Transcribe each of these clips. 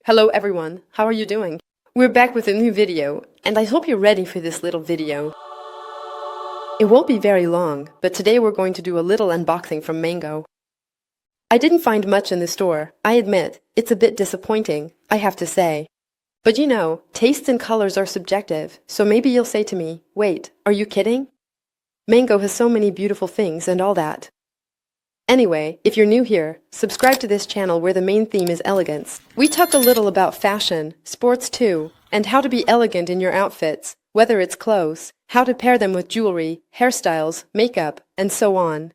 Hello everyone, how are you doing? We're back with a new video, and I hope you're ready for this little video. It won't be very long, but today we're going to do a little unboxing from Mango. I didn't find much in the store, I admit, it's a bit disappointing, I have to say. But you know, tastes and colors are subjective, so maybe you'll say to me, wait, are you kidding? Mango has so many beautiful things and all that. Anyway, if you're new here, subscribe to this channel where the main theme is elegance. We talk a little about fashion, sports too, and how to be elegant in your outfits, whether it's clothes, how to pair them with jewelry, hairstyles, makeup, and so on.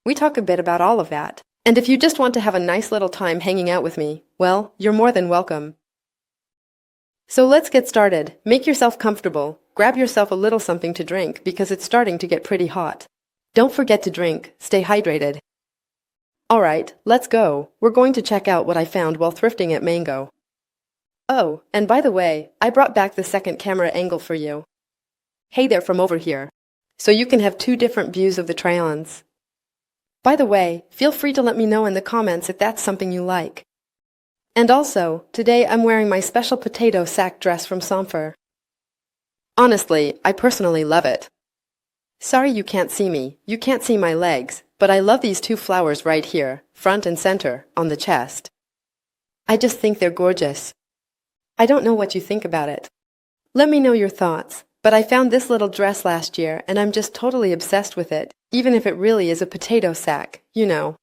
We talk a bit about all of that. And if you just want to have a nice little time hanging out with me, well, you're more than welcome. So let's get started. Make yourself comfortable. Grab yourself a little something to drink because it's starting to get pretty hot. Don't forget to drink, stay hydrated. Alright, let's go. We're going to check out what I found while thrifting at Mango. Oh, and by the way, I brought back the second camera angle for you. Hey there from over here. So you can have two different views of the try-ons. By the way, feel free to let me know in the comments if that's something you like. And also, today I'm wearing my special potato sack dress from Somfer. Honestly, I personally love it. Sorry you can't see me, you can't see my legs, but I love these two flowers right here, front and center, on the chest. I just think they're gorgeous. I don't know what you think about it. Let me know your thoughts, but I found this little dress last year and I'm just totally obsessed with it, even if it really is a potato sack, you know.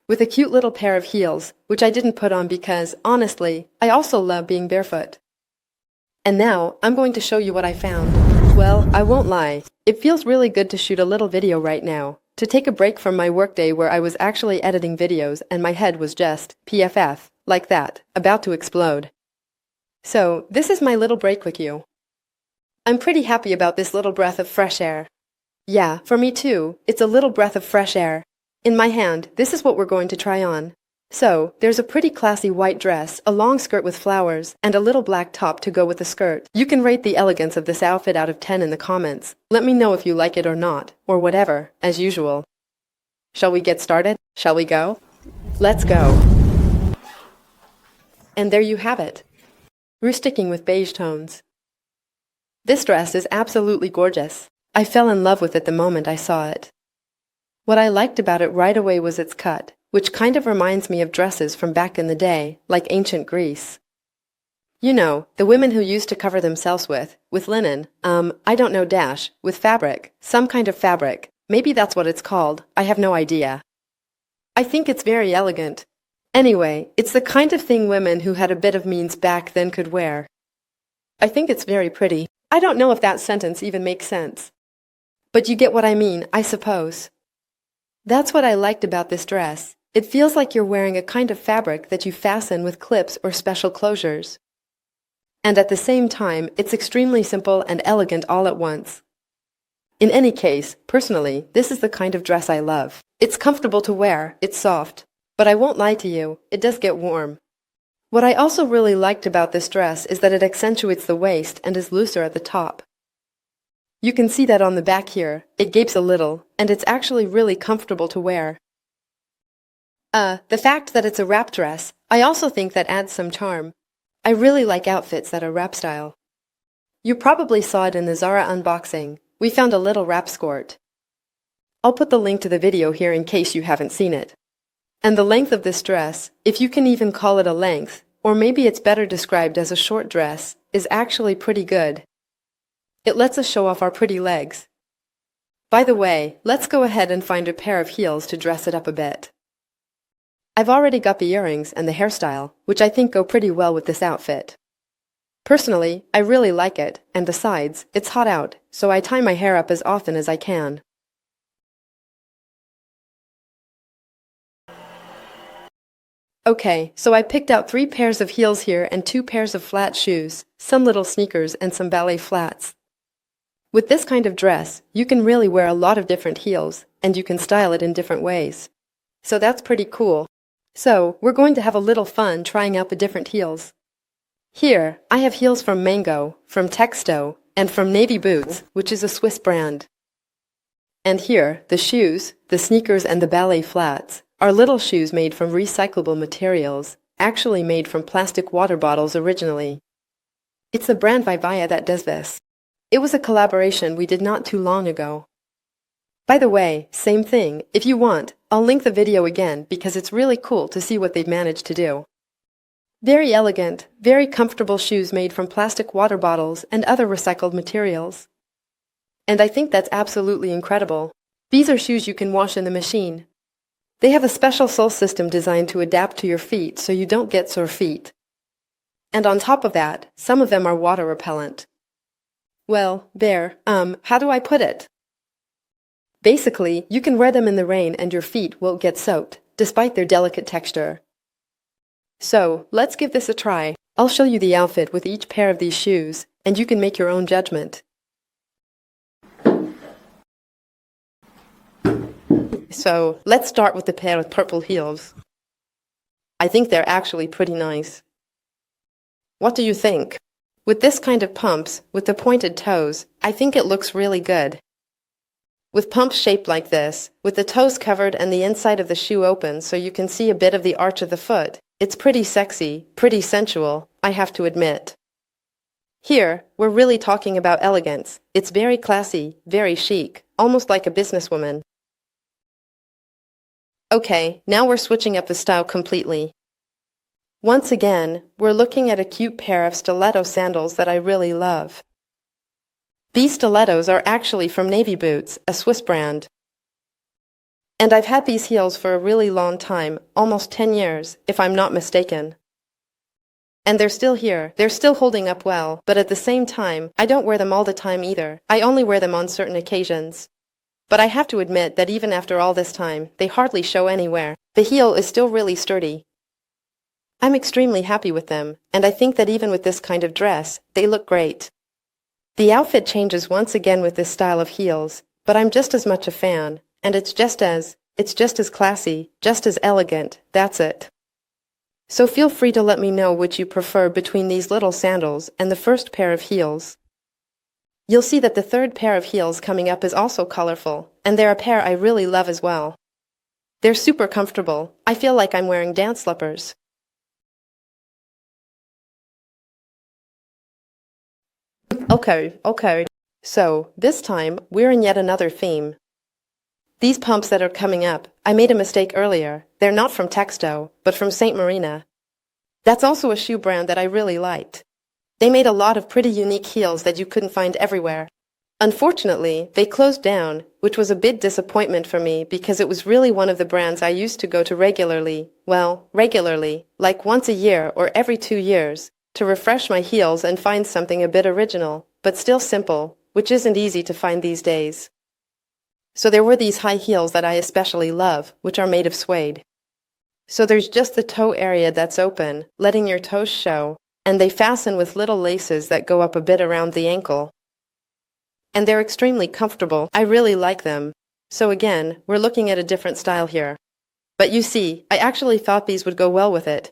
With a cute little pair of heels, which I didn't put on because, honestly, I also love being barefoot. And now, I'm going to show you what I found. Well, I won't lie. It feels really good to shoot a little video right now, to take a break from my workday where I was actually editing videos and my head was just PFF, like that, about to explode. So, this is my little break with you. I'm pretty happy about this little breath of fresh air. Yeah, for me too, it's a little breath of fresh air. In my hand, this is what we're going to try on. So, there's a pretty classy white dress, a long skirt with flowers, and a little black top to go with the skirt. You can rate the elegance of this outfit out of 10 in the comments. Let me know if you like it or not, or whatever, as usual. Shall we get started? Shall we go? Let's go. And there you have it. We're sticking with beige tones. This dress is absolutely gorgeous. I fell in love with it the moment I saw it. What I liked about it right away was its cut, which kind of reminds me of dresses from back in the day, like ancient Greece. You know, the women who used to cover themselves with linen, I don't know dash, with fabric, some kind of fabric. Maybe that's what it's called, I have no idea. I think it's very elegant. Anyway, it's the kind of thing women who had a bit of means back then could wear. I think it's very pretty. I don't know if that sentence even makes sense. But you get what I mean, I suppose. That's what I liked about this dress. It feels like you're wearing a kind of fabric that you fasten with clips or special closures. And at the same time, it's extremely simple and elegant all at once. In any case, personally, this is the kind of dress I love. It's comfortable to wear, it's soft. But I won't lie to you, it does get warm. What I also really liked about this dress is that it accentuates the waist and is looser at the top. You can see that on the back here, it gapes a little, and it's actually really comfortable to wear. The fact that it's a wrap dress, I also think that adds some charm. I really like outfits that are wrap style. You probably saw it in the Zara unboxing. We found a little wrap skirt. I'll put the link to the video here in case you haven't seen it. And the length of this dress, if you can even call it a length, or maybe it's better described as a short dress, is actually pretty good. It lets us show off our pretty legs. By the way, let's go ahead and find a pair of heels to dress it up a bit. I've already got the earrings and the hairstyle, which I think go pretty well with this outfit. Personally, I really like it, and besides, it's hot out, so I tie my hair up as often as I can. Okay, so I picked out 3 pairs of heels here and 2 pairs of flat shoes, some little sneakers, and some ballet flats. With this kind of dress, you can really wear a lot of different heels, and you can style it in different ways. So that's pretty cool. So, we're going to have a little fun trying out the different heels. Here, I have heels from Mango, from Texto, and from Navy Boots, which is a Swiss brand. And here, the shoes, the sneakers, and the ballet flats are little shoes made from recyclable materials, actually made from plastic water bottles originally. It's the brand Vivaya that does this. It was a collaboration we did not too long ago. By the way, same thing. If you want, I'll link the video again because it's really cool to see what they've managed to do. Very elegant, very comfortable shoes made from plastic water bottles and other recycled materials. And I think that's absolutely incredible. These are shoes you can wash in the machine. They have a special sole system designed to adapt to your feet so you don't get sore feet. And on top of that, some of them are water repellent. Well, how do I put it? Basically, you can wear them in the rain and your feet won't get soaked, despite their delicate texture. So, let's give this a try. I'll show you the outfit with each pair of these shoes, and you can make your own judgment. So, let's start with the pair with purple heels. I think they're actually pretty nice. What do you think? With this kind of pumps, with the pointed toes, I think it looks really good. With pumps shaped like this, with the toes covered and the inside of the shoe open so you can see a bit of the arch of the foot, it's pretty sexy, pretty sensual, I have to admit. Here, we're really talking about elegance. It's very classy, very chic, almost like a businesswoman. Okay, now we're switching up the style completely. Once again, we're looking at a cute pair of stiletto sandals that I really love. These stilettos are actually from Navy Boots, a Swiss brand. And I've had these heels for a really long time, almost 10 years, if I'm not mistaken. And they're still here, they're still holding up well, but at the same time, I don't wear them all the time either. I only wear them on certain occasions. But I have to admit that even after all this time, they hardly show anywhere. The heel is still really sturdy. I'm extremely happy with them, and I think that even with this kind of dress, they look great. The outfit changes once again with this style of heels, but I'm just as much a fan, and it's just as classy, just as elegant, that's it. So feel free to let me know which you prefer between these little sandals and the first pair of heels. You'll see that the third pair of heels coming up is also colorful, and they're a pair I really love as well. They're super comfortable. I feel like I'm wearing dance slippers. Okay. So, this time, we're in yet another theme. These pumps that are coming up, I made a mistake earlier. They're not from Texto, but from St. Marina. That's also a shoe brand that I really liked. They made a lot of pretty unique heels that you couldn't find everywhere. Unfortunately, they closed down, which was a big disappointment for me because it was really one of the brands I used to go to regularly, like once a year or every 2 years, to refresh my heels and find something a bit original, but still simple, which isn't easy to find these days. So there were these high heels that I especially love, which are made of suede. So there's just the toe area that's open, letting your toes show, and they fasten with little laces that go up a bit around the ankle. And they're extremely comfortable. I really like them. So again, we're looking at a different style here. But you see, I actually thought these would go well with it,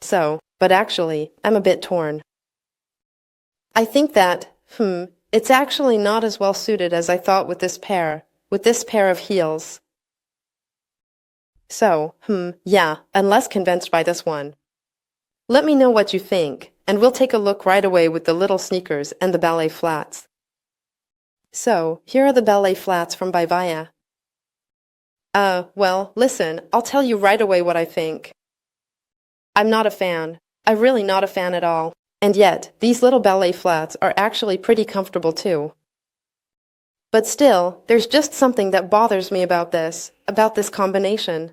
but actually, I'm a bit torn. I think that, it's actually not as well suited as I thought with this pair of heels. So, yeah, I'm less convinced by this one. Let me know what you think, and we'll take a look right away with the little sneakers and the ballet flats. So, here are the ballet flats from Vivaya. Well, listen, I'll tell you right away what I think. I'm not a fan. I'm really not a fan at all. And yet, these little ballet flats are actually pretty comfortable too. But still, there's just something that bothers me about this combination.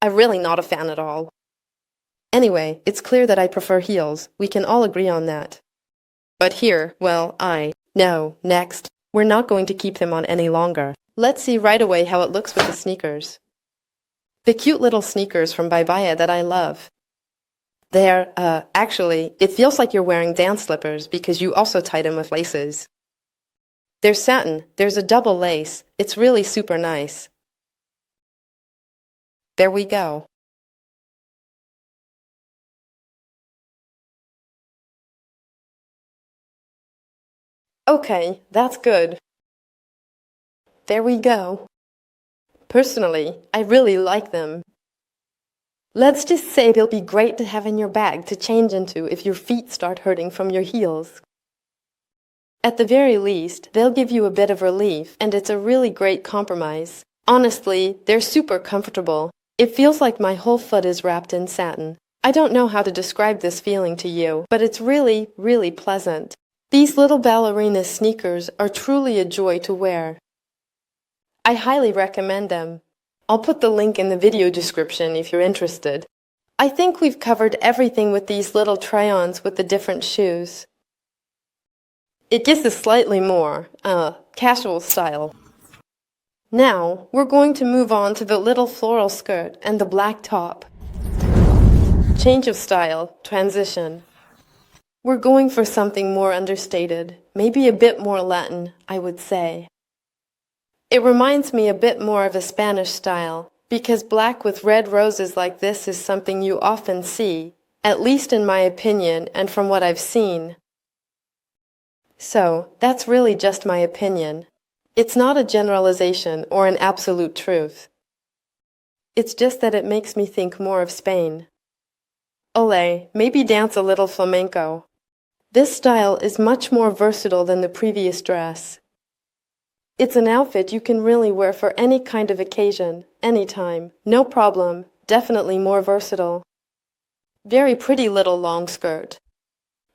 I'm really not a fan at all. Anyway, it's clear that I prefer heels. We can all agree on that. But here, no, next. We're not going to keep them on any longer. Let's see right away how it looks with the sneakers. The cute little sneakers from Vivaya that I love. Actually, it feels like you're wearing dance slippers because you also tie them with laces. They're satin, there's a double lace, it's really super nice. There we go. Okay, that's good. There we go. Personally, I really like them. Let's just say they'll be great to have in your bag to change into if your feet start hurting from your heels. At the very least, they'll give you a bit of relief, and it's a really great compromise. Honestly, they're super comfortable. It feels like my whole foot is wrapped in satin. I don't know how to describe this feeling to you, but it's really, really pleasant. These little ballerina sneakers are truly a joy to wear. I highly recommend them. I'll put the link in the video description if you're interested. I think we've covered everything with these little try-ons with the different shoes. It gives a slightly more, casual style. Now, we're going to move on to the little floral skirt and the black top. Change of style, transition. We're going for something more understated, maybe a bit more Latin, I would say. It reminds me a bit more of a Spanish style, because black with red roses like this is something you often see, at least in my opinion and from what I've seen. So, that's really just my opinion. It's not a generalization or an absolute truth. It's just that it makes me think more of Spain. Ole, maybe dance a little flamenco. This style is much more versatile than the previous dress. It's an outfit you can really wear for any kind of occasion, anytime, no problem, definitely more versatile. Very pretty little long skirt.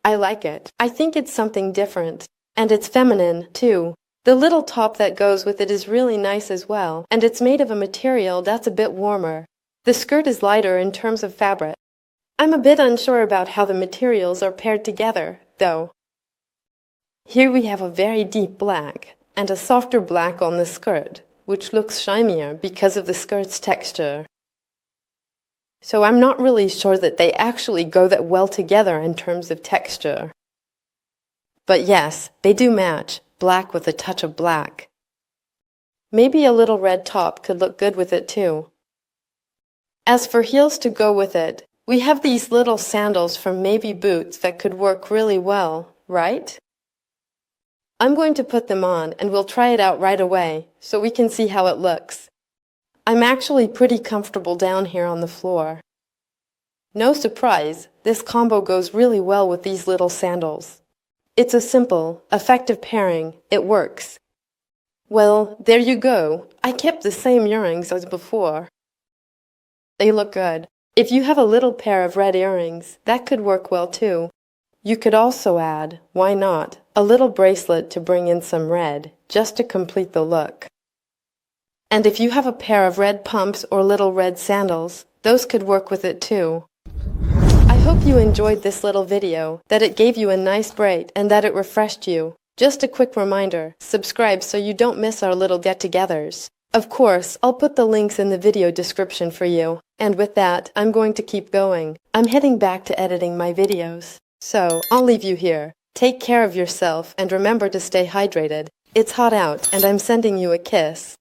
I like it. I think it's something different. And it's feminine, too. The little top that goes with it is really nice as well, and it's made of a material that's a bit warmer. The skirt is lighter in terms of fabric. I'm a bit unsure about how the materials are paired together, though. Here we have a very deep black, and a softer black on the skirt, which looks shinier because of the skirt's texture. So I'm not really sure that they actually go that well together in terms of texture. But yes, they do match, black with a touch of black. Maybe a little red top could look good with it too. As for heels to go with it, we have these little sandals from Maybe Boots that could work really well, right? I'm going to put them on and we'll try it out right away so we can see how it looks. I'm actually pretty comfortable down here on the floor. No surprise, this combo goes really well with these little sandals. It's a simple, effective pairing. It works. Well, there you go. I kept the same earrings as before. They look good. If you have a little pair of red earrings, that could work well too. You could also add, why not, a little bracelet to bring in some red, just to complete the look. And if you have a pair of red pumps or little red sandals, those could work with it too. I hope you enjoyed this little video, that it gave you a nice break and that it refreshed you. Just a quick reminder, subscribe so you don't miss our little get-togethers. Of course, I'll put the links in the video description for you. And with that, I'm going to keep going. I'm heading back to editing my videos. So, I'll leave you here. Take care of yourself and remember to stay hydrated. It's hot out and I'm sending you a kiss.